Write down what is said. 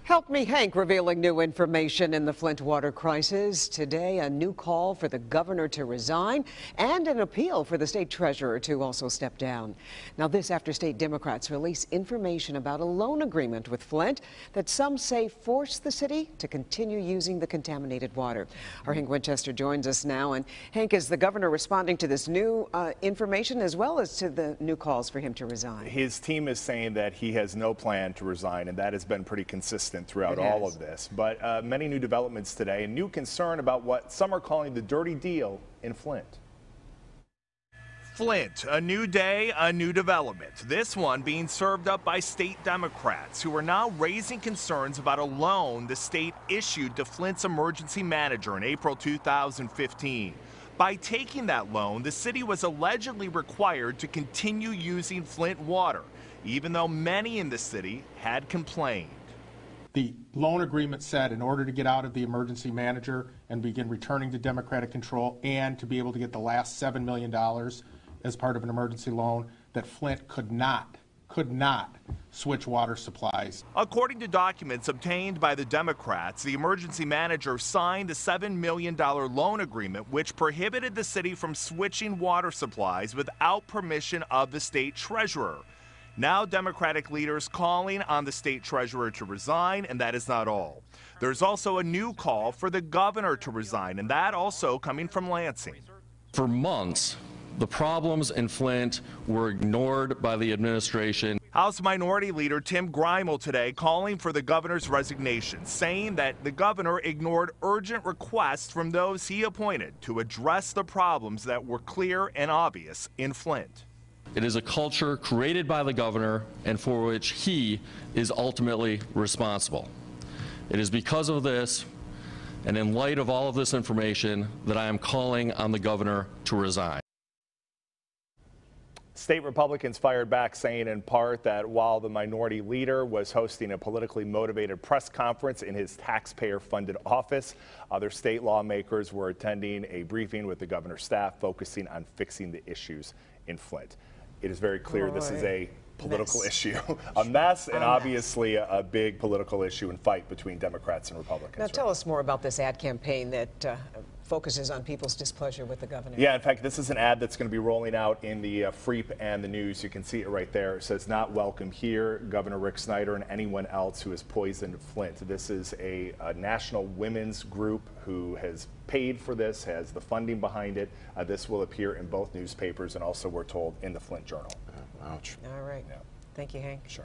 Help Me Hank revealing new information in the Flint water crisis. Today, a new call for the governor to resign and an appeal for the state treasurer to also step down. Now, this after state Democrats release information about a loan agreement with Flint that some say forced the city to continue using the contaminated water. Our Hank Winchester joins us now. And Hank, is the governor responding to this new information as well as to the new calls for him to resign? His team is saying that he has no plan to resign, and that has been pretty consistent throughout all of this. But many new developments today, and new concern about what some are calling the dirty deal in Flint. Flint, a new day, a new development. This one being served up by state Democrats who are now raising concerns about a loan the state issued to Flint's emergency manager in April 2015. By taking that loan, the city was allegedly required to continue using Flint water, even though many in the city had complained. The loan agreement said in order to get out of the emergency manager and begin returning to Democratic control and to be able to get the last $7 million as part of an emergency loan, that Flint could not switch water supplies. According to documents obtained by the Democrats, the emergency manager signed the $7 million loan agreement, which prohibited the city from switching water supplies without permission of the state treasurer. Now Democratic leaders calling on the state treasurer to resign, and that is not all. There's also a new call for the governor to resign, and that also coming from Lansing. For months, the problems in Flint were ignored by the administration. House Minority Leader Tim Grimel today calling for the governor's resignation, saying that the governor ignored urgent requests from those he appointed to address the problems that were clear and obvious in Flint. It is a culture created by the governor and for which he is ultimately responsible. It is because of this, and in light of all of this information, that I am calling on the governor to resign. State Republicans fired back, saying in part that while the minority leader was hosting a politically motivated press conference in his taxpayer-funded office, other state lawmakers were attending a briefing with the governor's staff focusing on fixing the issues in Flint. It is very clear this is a political issue, a mess, and obviously a big political issue and fight between Democrats and Republicans. Now tell us more about this ad campaign that focuses on people's displeasure with the governor. Yeah, in fact, this is an ad that's going to be rolling out in the Freep and the News. You can see it right there. It says, "Not welcome here, Governor Rick Snyder and anyone else who has poisoned Flint." This is a national women's group who has paid for this, has the funding behind it. This will appear in both newspapers and also, we're told, in the Flint Journal. Ouch. All right. Yeah. Thank you, Hank. Sure.